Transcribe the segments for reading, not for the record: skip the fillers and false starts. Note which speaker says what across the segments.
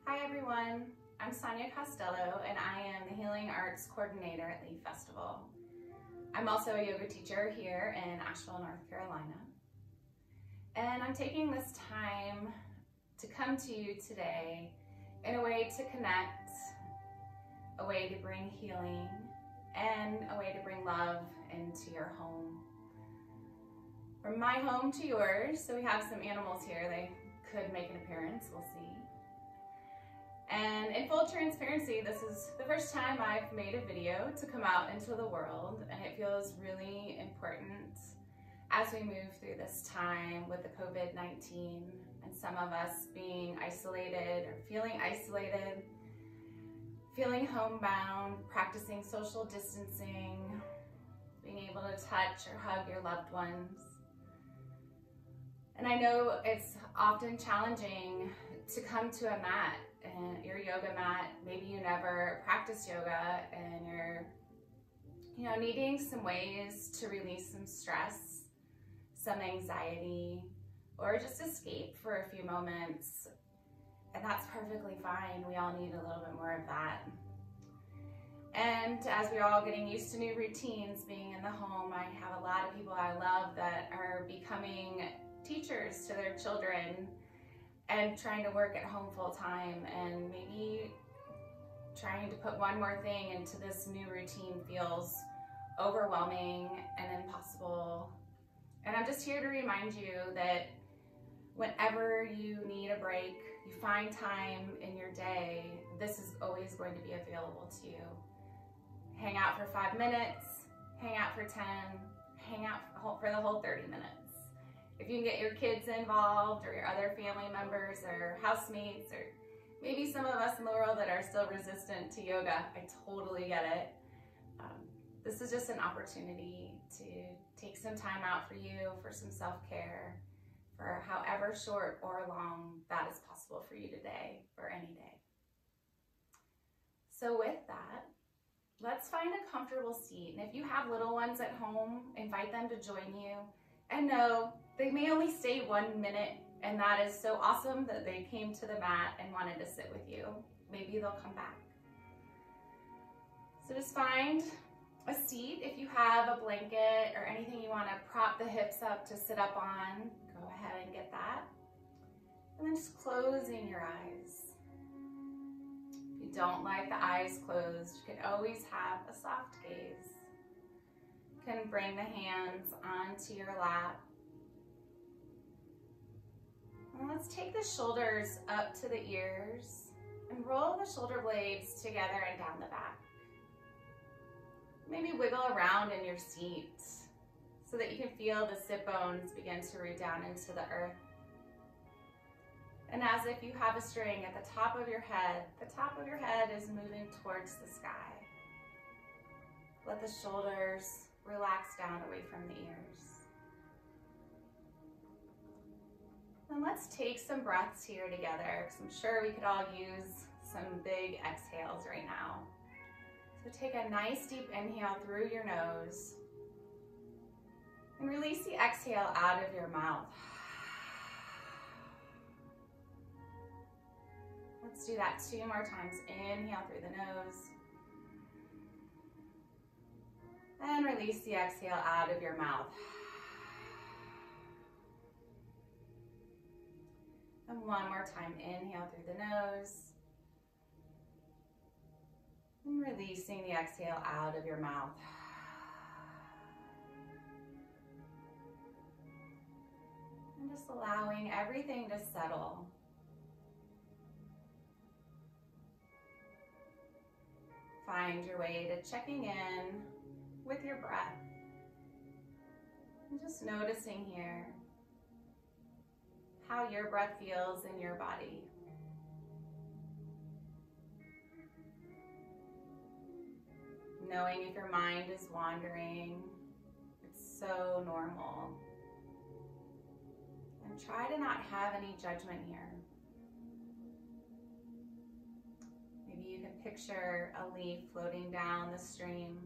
Speaker 1: Hi everyone, I'm Sonya Costello and I am the Healing Arts Coordinator at Leaf Festival. I'm also a yoga teacher here in Asheville, North Carolina. And I'm taking this time to come to you today in a way to connect, a way to bring healing, and a way to bring love into your home. From my home to yours, so we have some animals here. They could make an appearance, we'll see. And in full transparency, this is the first time I've made a video to come out into the world, and it feels really important as we move through this time with the COVID-19 and some of us being isolated or feeling homebound, practicing social distancing, being able to touch or hug your loved ones. And I know it's often challenging to come to a mat, and your yoga mat. Maybe you never practice yoga and you're needing some ways to release some stress, some anxiety, or just escape for a few moments. And that's perfectly fine. We all need a little bit more of that. And as we're all getting used to new routines, being in the home, I have a lot of people I love that are becoming teachers to their children and trying to work at home full time, and maybe trying to put one more thing into this new routine feels overwhelming and impossible. And I'm just here to remind you that whenever you need a break, you find time in your day, this is always going to be available to you. Hang out for 5 minutes, hang out for 10, hang out for the whole 30 minutes. If you can get your kids involved or your other family members or housemates, or maybe some of us in the world that are still resistant to yoga, I totally get it. This is just an opportunity to take some time out for you, for some self-care, for however short or long that is possible for you today or any day. So with that, let's find a comfortable seat. And if you have little ones at home, invite them to join you. And know they may only stay 1 minute, and that is so awesome that they came to the mat and wanted to sit with you. Maybe they'll come back. So just find a seat. If you have a blanket or anything you want to prop the hips up to sit up on, go ahead and get that. And then just closing your eyes. If you don't like the eyes closed, you can always have a soft gaze. You can bring the hands onto your lap. And let's take the shoulders up to the ears and roll the shoulder blades together and down the back. Maybe wiggle around in your seat so that you can feel the sit bones begin to root down into the earth. And as if you have a string at the top of your head is moving towards the sky. Let the shoulders relax down away from the ears. And let's take some breaths here together, because I'm sure we could all use some big exhales right now. So take a nice deep inhale through your nose and release the exhale out of your mouth. Let's do that 2 more times. Inhale through the nose. And release the exhale out of your mouth. And 1 more time, inhale through the nose. And releasing the exhale out of your mouth. And just allowing everything to settle. Find your way to checking in with your breath. And just noticing here how your breath feels in your body. Knowing if your mind is wandering, it's so normal. And try to not have any judgment here. Maybe you can picture a leaf floating down the stream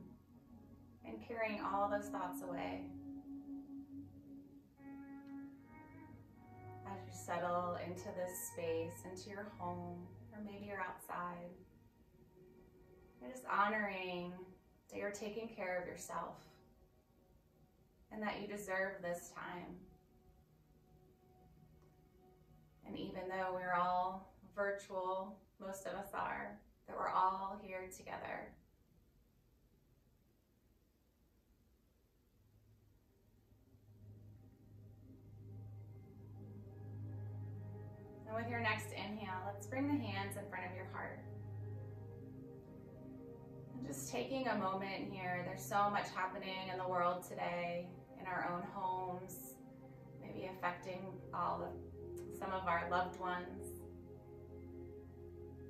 Speaker 1: and carrying all those thoughts away. As you settle into this space, into your home, or maybe you're outside. You're just honoring that you're taking care of yourself and that you deserve this time. And even though we're all virtual, most of us are, that we're all here together. And with your next inhale, let's bring the hands in front of your heart. And just taking a moment here, there's so much happening in the world today, in our own homes, maybe affecting some of our loved ones.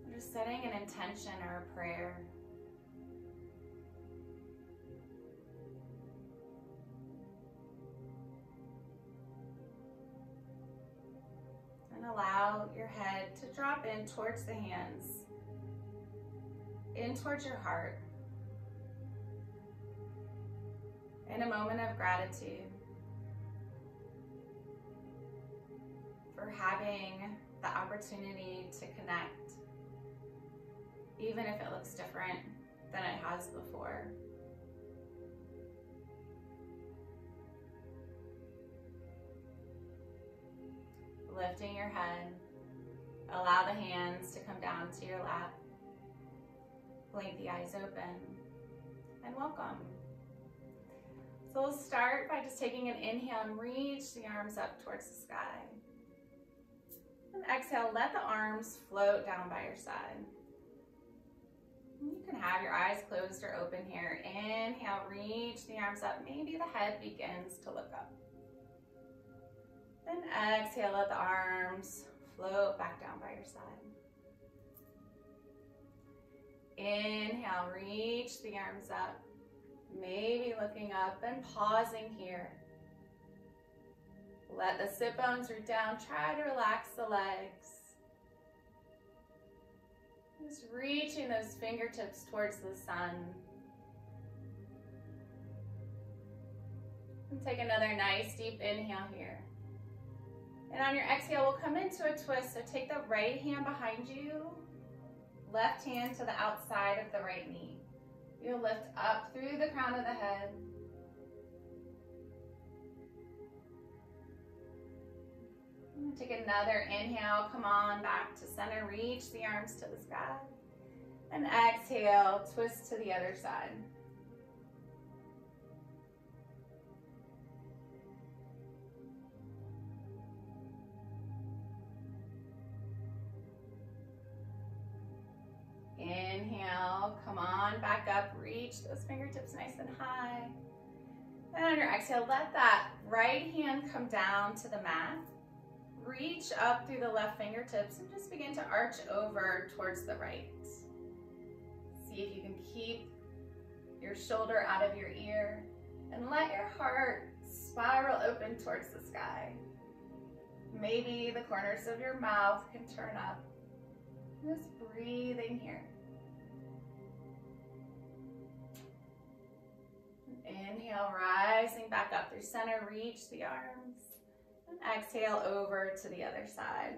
Speaker 1: We're just setting an intention or a prayer. And allow your head to drop in towards the hands, in towards your heart, in a moment of gratitude for having the opportunity to connect, even if it looks different than it has before. Lifting your head, allow the hands to come down to your lap. Blink the eyes open, and welcome. So we'll start by just taking an inhale and reach the arms up towards the sky. And exhale, let the arms float down by your side. You can have your eyes closed or open here. Inhale, reach the arms up. Maybe the head begins to look up. Then exhale, let the arms float back down by your side. Inhale, reach the arms up. Maybe looking up and pausing here. Let the sit bones root down. Try to relax the legs. Just reaching those fingertips towards the sun. And take another nice deep inhale here. And on your exhale, we'll come into a twist. So take the right hand behind you, left hand to the outside of the right knee. You'll lift up through the crown of the head. Take another inhale, come on back to center, reach the arms to the sky. And exhale, twist to the other side. Inhale, come on back up, reach those fingertips nice and high. And on your exhale, let that right hand come down to the mat. Reach up through the left fingertips and just begin to arch over towards the right. See if you can keep your shoulder out of your ear and let your heart spiral open towards the sky. Maybe the corners of your mouth can turn up. Just breathing here. Inhale, rising back up through center, reach the arms. And exhale over to the other side.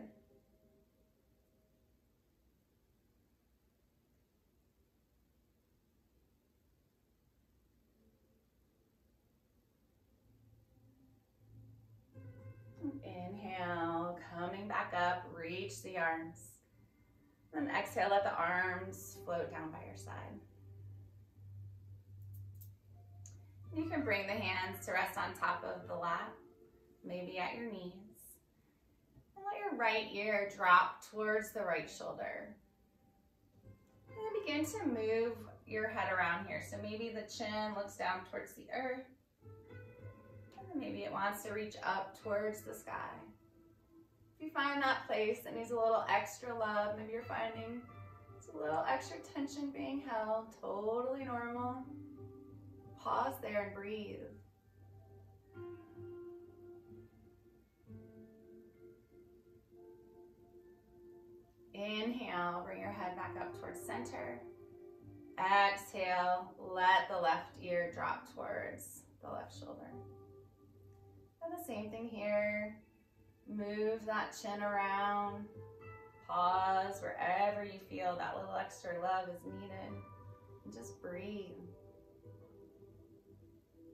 Speaker 1: Inhale, coming back up, reach the arms. And exhale, let the arms float down by your side. You can bring the hands to rest on top of the lap, maybe at your knees. And let your right ear drop towards the right shoulder. And then begin to move your head around here. So maybe the chin looks down towards the earth. And maybe it wants to reach up towards the sky. If you find that place that needs a little extra love, maybe you're finding it's a little extra tension being held, totally normal. Pause there and breathe. Inhale, bring your head back up towards center. Exhale, let the left ear drop towards the left shoulder. And the same thing here. Move that chin around. Pause wherever you feel that little extra love is needed. And just breathe.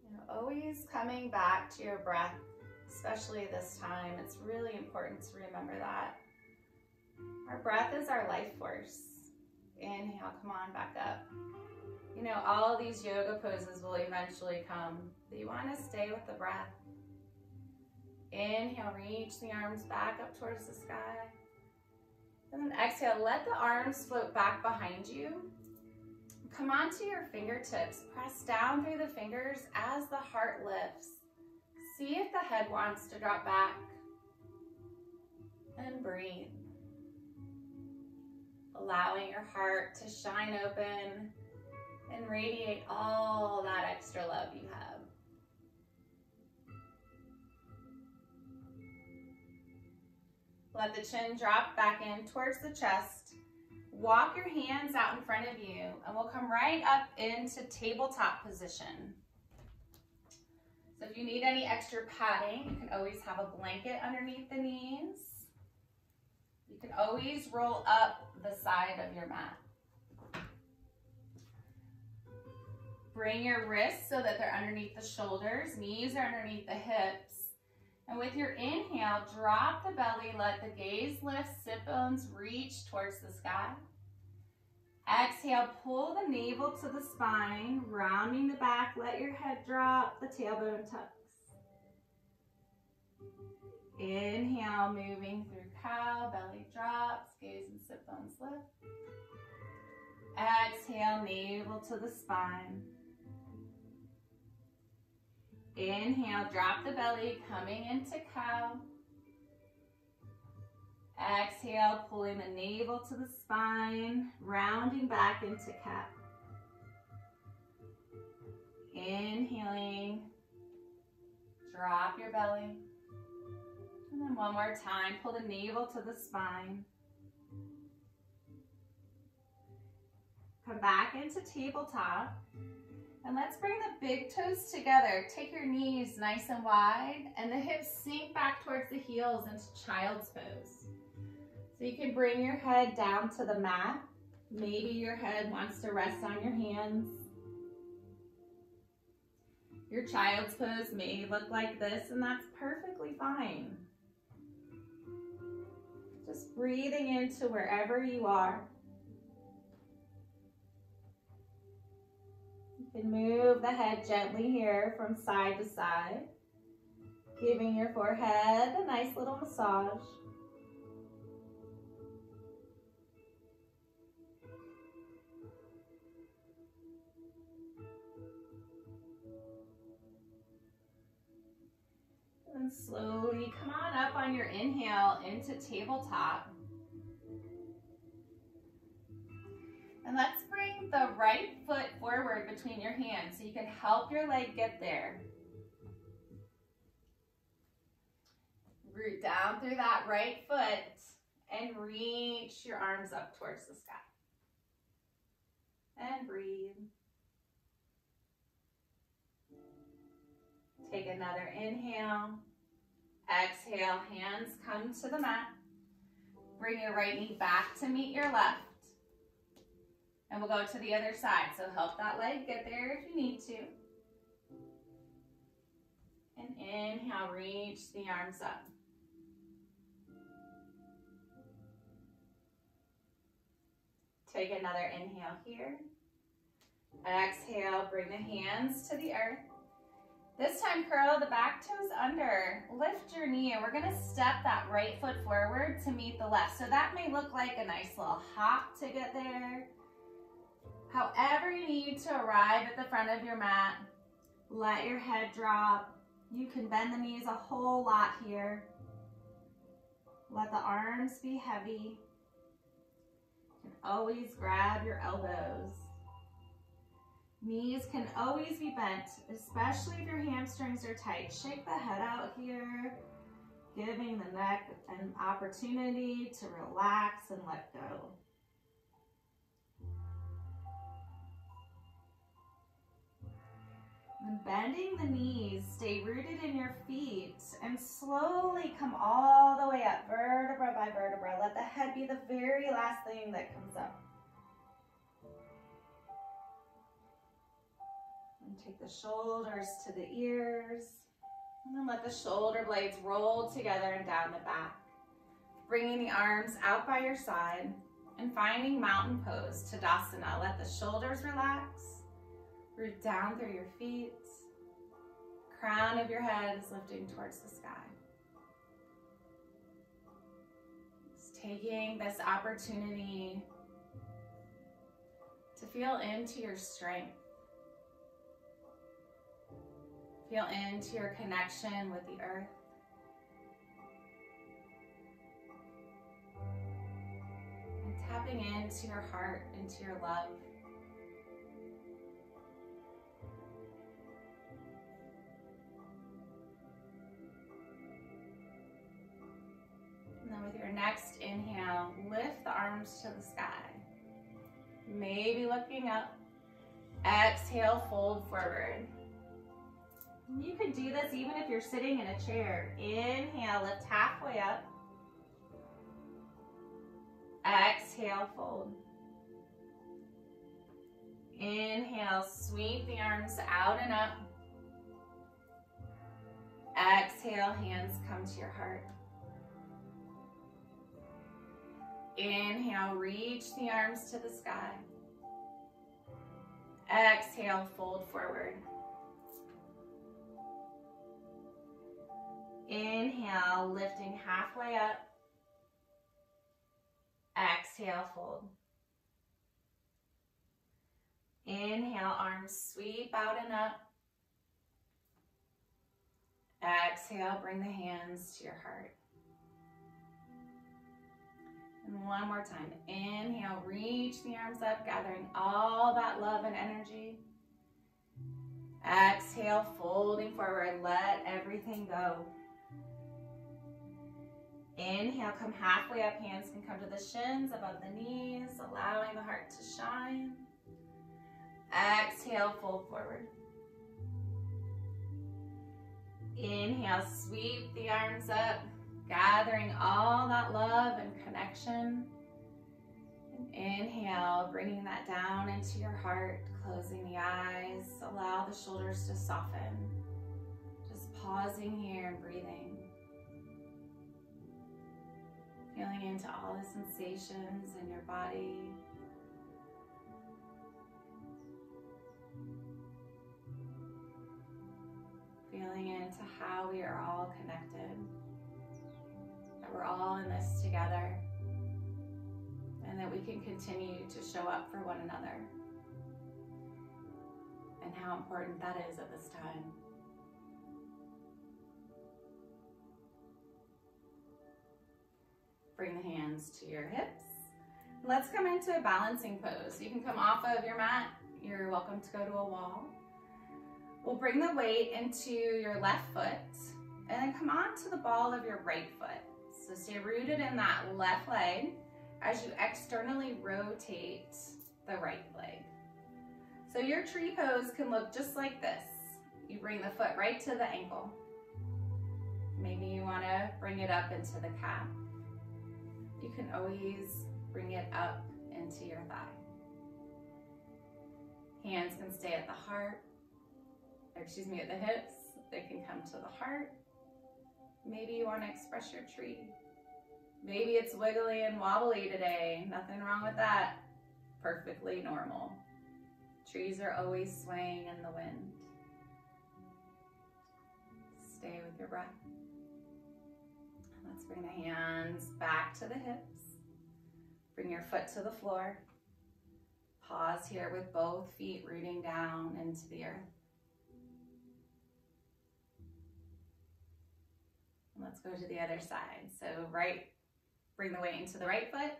Speaker 1: You know, always coming back to your breath, especially this time. It's really important to remember that. Our breath is our life force. Inhale, come on back up. You know, all these yoga poses will eventually come, but you want to stay with the breath. Inhale, reach the arms back up towards the sky. And then exhale, let the arms float back behind you. Come onto your fingertips. Press down through the fingers as the heart lifts. See if the head wants to drop back. And breathe. Allowing your heart to shine open and radiate all that extra love you have. Let the chin drop back in towards the chest. Walk your hands out in front of you and we'll come right up into tabletop position. So if you need any extra padding, you can always have a blanket underneath the knees. You can always roll up the side of your mat. Bring your wrists so that they're underneath the shoulders, knees are underneath the hips. And with your inhale, drop the belly, let the gaze lift, sit bones reach towards the sky. Exhale, pull the navel to the spine, rounding the back, let your head drop, the tailbone tucks. Inhale, moving through cow, belly drops, gaze and sit bones lift. Exhale, navel to the spine. Inhale, drop the belly, coming into cow. Exhale, pulling the navel to the spine, rounding back into cat. Inhaling, drop your belly. And then one more time, pull the navel to the spine. Come back into tabletop. And let's bring the big toes together. Take your knees nice and wide and the hips sink back towards the heels into child's pose. So you can bring your head down to the mat. Maybe your head wants to rest on your hands. Your child's pose may look like this, and that's perfectly fine. Just breathing into wherever you are. You can move the head gently here from side to side, giving your forehead a nice little massage. And slowly come on up on your inhale into tabletop. And let's bring the right foot forward between your hands so you can help your leg get there. Root down through that right foot and reach your arms up towards the sky. And breathe. Take another inhale. Exhale, hands come to the mat. Bring your right knee back to meet your left. And we'll go to the other side. So help that leg get there if you need to. And inhale, reach the arms up. Take another inhale here. Exhale, bring the hands to the earth. This time, curl the back toes under. Lift your knee, and we're gonna step that right foot forward to meet the left. So that may look like a nice little hop to get there. However you need to arrive at the front of your mat, let your head drop. You can bend the knees a whole lot here. Let the arms be heavy. You can always grab your elbows. Knees can always be bent, especially if your hamstrings are tight. Shake the head out here, giving the neck an opportunity to relax and let go. And bending the knees, stay rooted in your feet, and slowly come all the way up, vertebra by vertebra. Let the head be the very last thing that comes up. And take the shoulders to the ears. And then let the shoulder blades roll together and down the back. Bringing the arms out by your side and finding mountain pose, Tadasana. Let the shoulders relax. Root down through your feet. Crown of your head is lifting towards the sky. Just taking this opportunity to feel into your strength. Feel into your connection with the earth. And tapping into your heart, into your love. And then with your next inhale, lift the arms to the sky. Maybe looking up. Exhale, fold forward. You can do this even if you're sitting in a chair. Inhale, lift halfway up. Exhale, fold. Inhale, sweep the arms out and up. Exhale, hands come to your heart. Inhale, reach the arms to the sky. Exhale, fold forward. Inhale, lifting halfway up. Exhale, fold. Inhale, arms sweep out and up. Exhale, bring the hands to your heart. And one more time. Inhale, reach the arms up, gathering all that love and energy. Exhale, folding forward, let everything go. Inhale, come halfway up, hands can come to the shins, above the knees, allowing the heart to shine. Exhale, fold forward. Inhale, sweep the arms up, gathering all that love and connection. And inhale, bringing that down into your heart, closing the eyes, allow the shoulders to soften. Just pausing here and breathing. Feeling into all the sensations in your body. Feeling into how we are all connected. That we're all in this together. And that we can continue to show up for one another. And how important that is at this time. Bring the hands to your hips. Let's come into a balancing pose. You can come off of your mat. You're welcome to go to a wall. We'll bring the weight into your left foot and then come on to the ball of your right foot. So stay rooted in that left leg as you externally rotate the right leg. So your tree pose can look just like this. You bring the foot right to the ankle. Maybe you want to bring it up into the calf. You can always bring it up into your thigh. Hands can stay at the heart, at the hips. They can come to the heart. Maybe you want to express your tree. Maybe it's wiggly and wobbly today. Nothing wrong with that. Perfectly normal. Trees are always swaying in the wind. Stay with your breath. Let's bring the hands back to the hips. Bring your foot to the floor. Pause here with both feet rooting down into the earth. And let's go to the other side. So bring the weight into the right foot.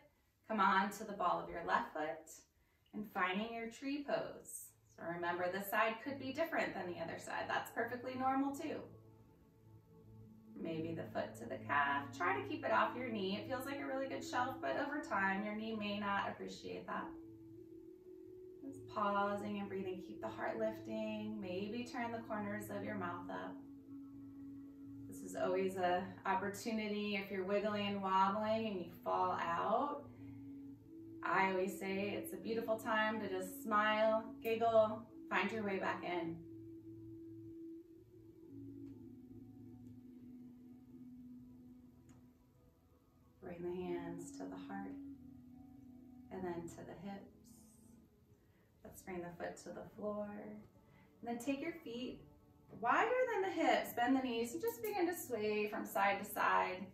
Speaker 1: Come on to the ball of your left foot and finding your tree pose. So remember, this side could be different than the other side. That's perfectly normal too. Maybe the foot to the calf. Try to keep it off your knee. It feels like a really good shelf, but over time, your knee may not appreciate that. Just pausing and breathing. Keep the heart lifting. Maybe turn the corners of your mouth up. This is always an opportunity if you're wiggling and wobbling and you fall out. I always say it's a beautiful time to just smile, giggle, find your way back in. Bring the hands to the heart and then to the hips. Let's bring the foot to the floor. And then take your feet wider than the hips. Bend the knees and just begin to sway from side to side.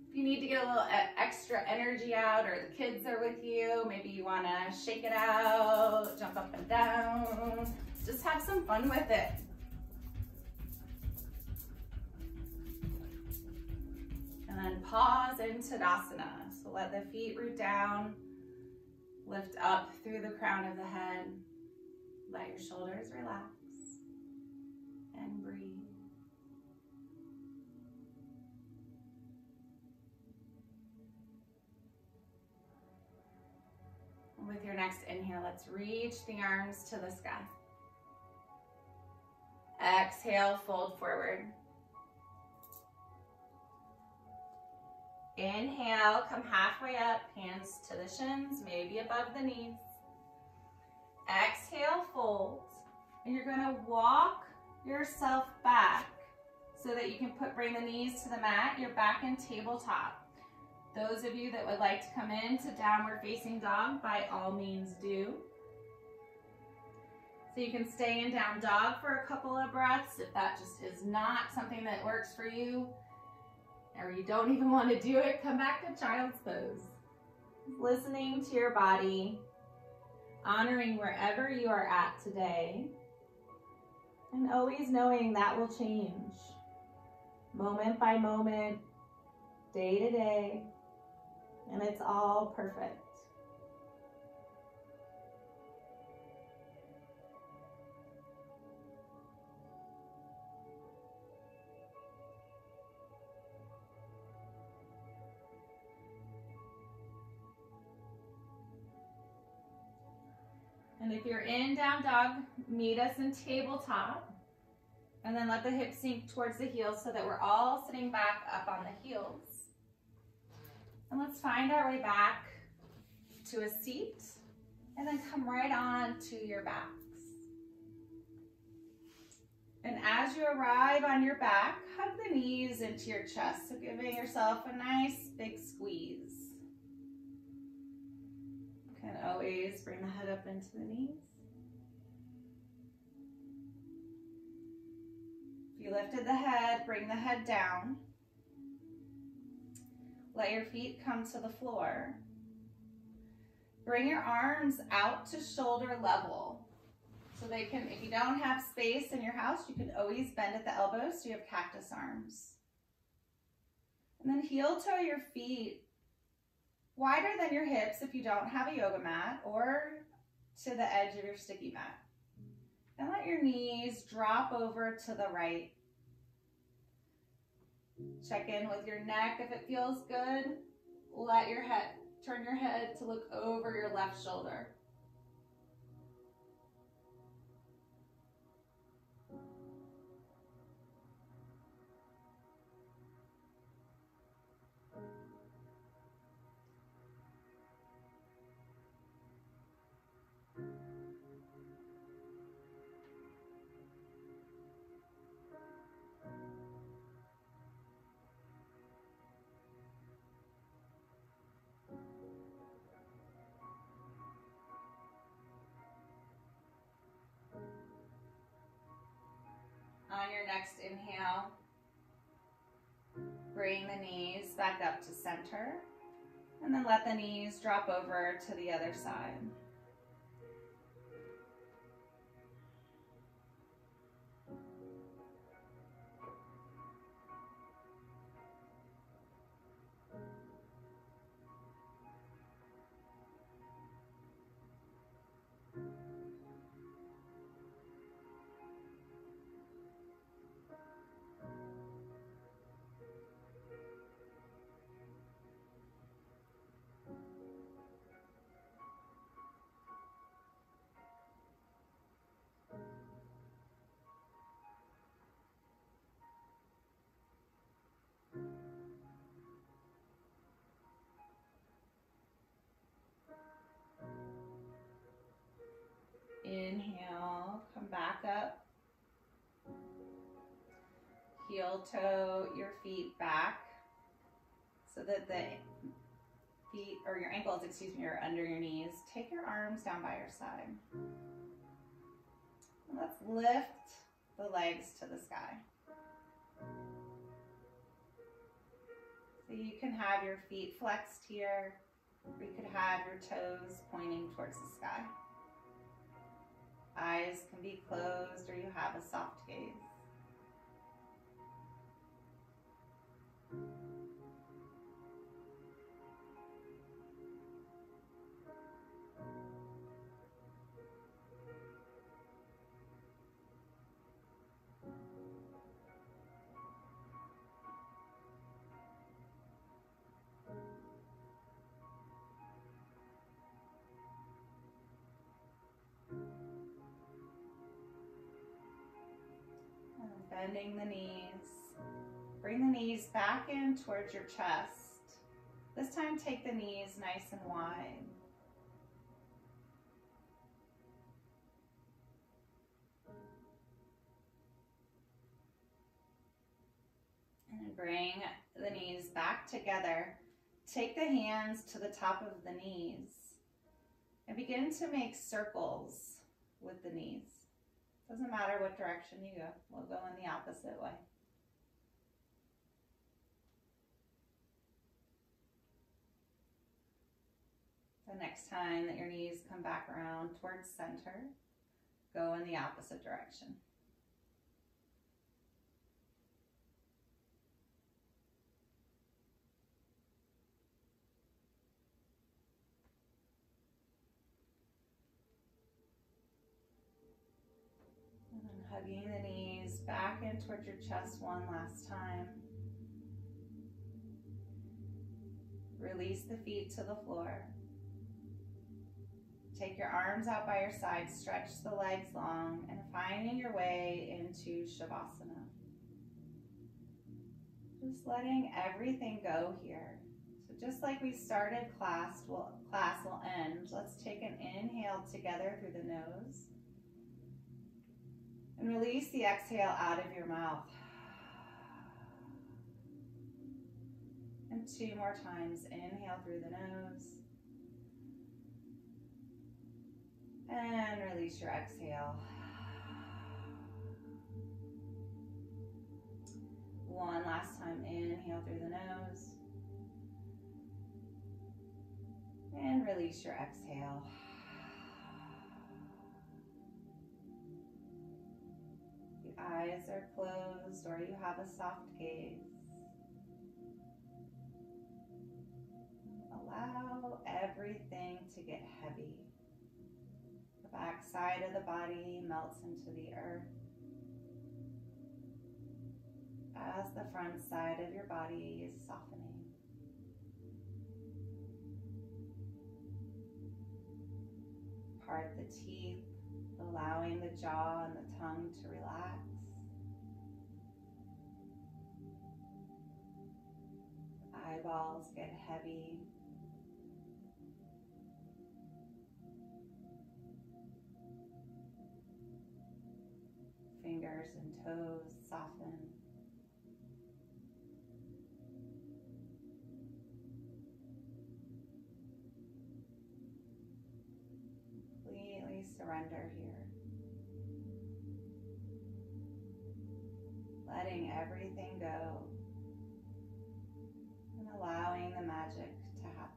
Speaker 1: If you need to get a little extra energy out or the kids are with you, maybe you want to shake it out, jump up and down. Just have some fun with it. And then pause in Tadasana. So let the feet root down, lift up through the crown of the head. Let your shoulders relax and breathe. With your next inhale, let's reach the arms to the sky. Exhale, fold forward. Inhale, come halfway up, hands to the shins, maybe above the knees. Exhale, fold. And you're gonna walk yourself back so that you can bring the knees to the mat. You're back in tabletop. Those of you that would like to come into downward facing dog, by all means do. So you can stay in down dog for a couple of breaths if that just is not something that works for you, or you don't even want to do it, come back to child's pose. Listening to your body, honoring wherever you are at today, and always knowing that will change. Moment by moment, day to day, and it's all perfect. And if you're in down dog, meet us in tabletop. And then let the hips sink towards the heels so that we're all sitting back up on the heels. And let's find our way back to a seat. And then come right on to your backs. And as you arrive on your back, hug the knees into your chest. So giving yourself a nice big squeeze. You can always bring the head up into the knees. If you lifted the head, bring the head down. Let your feet come to the floor. Bring your arms out to shoulder level. So they can, if you don't have space in your house, you can always bend at the elbows so you have cactus arms. And then heel toe your feet wider than your hips if you don't have a yoga mat, or to the edge of your sticky mat. And let your knees drop over to the right. Check in with your neck if it feels good. Let your head, turn your head to look over your left shoulder. On your next inhale, bring the knees back up to center, and then let the knees drop over to the other side. back up. Heel toe your feet back so that the feet, or your ankles, excuse me, are under your knees. Take your arms down by your side. And let's lift the legs to the sky. So you can have your feet flexed here, or you could have your toes pointing towards the sky. Eyes can be closed, or you have a soft gaze. Bending the knees. Bring the knees back in towards your chest. This time take the knees nice and wide. And bring the knees back together. Take the hands to the top of the knees and begin to make circles with the knees. Doesn't matter what direction you go. We'll go in the opposite way. The next time that your knees come back around towards center, go in the opposite direction. Hugging the knees back in towards your chest one last time. Release the feet to the floor. Take your arms out by your side, stretch the legs long, and finding your way into Shavasana. Just letting everything go here. So just like we started class will end. Let's take an inhale together through the nose. And release the exhale out of your mouth. And 2 more times. Inhale through the nose. And release your exhale. 1 last time. Inhale through the nose. And release your exhale. Eyes are closed or you have a soft gaze. Allow everything to get heavy. The back side of the body melts into the earth as the front side of your body is softening. Part the teeth, allowing the jaw and the tongue to relax. Eyeballs get heavy. Fingers and toes soften. Completely surrender here. Letting everything go. And allowing the magic to happen.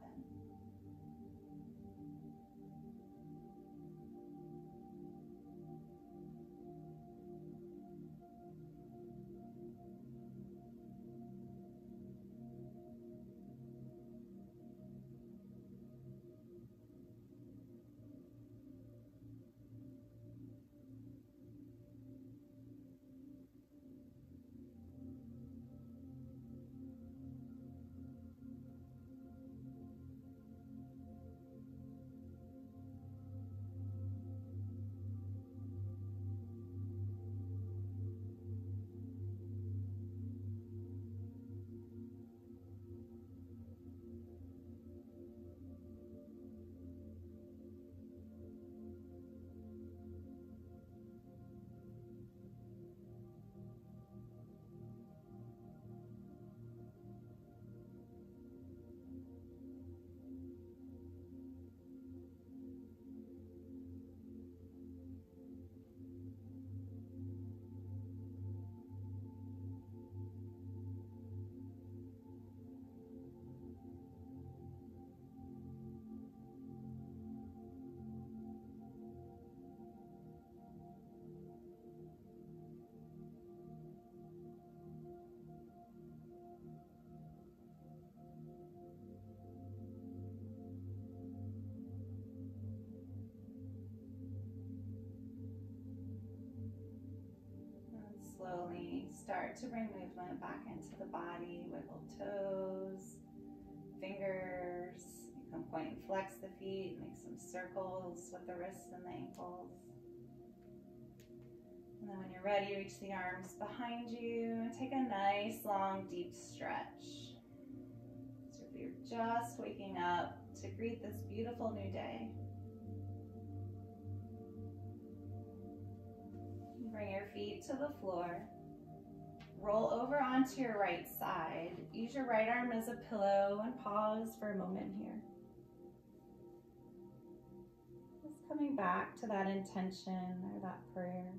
Speaker 1: Slowly start to bring movement back into the body. Wiggle toes, fingers. You can point and flex the feet, make some circles with the wrists and the ankles. And then when you're ready, reach the arms behind you and take a nice, long, deep stretch. So if you're just waking up to greet this beautiful new day. Bring your feet to the floor. Roll over onto your right side. Use your right arm as a pillow and pause for a moment here. Just coming back to that intention or that prayer.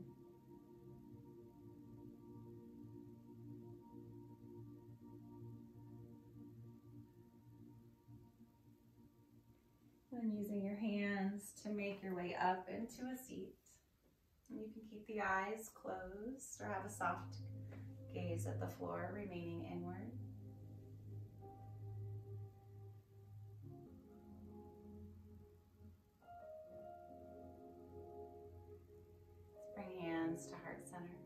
Speaker 1: And using your hands to make your way up into a seat. And you can keep the eyes closed or have a soft gaze at the floor, remaining inward. Let's bring hands to heart center.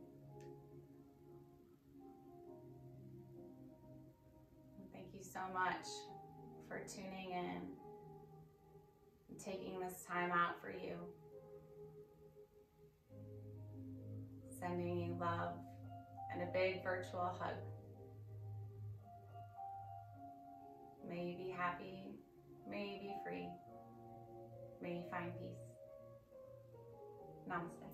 Speaker 1: And thank you so much for tuning in and taking this time out for you. Sending you love and a big virtual hug. May you be happy, may you be free, may you find peace. Namaste.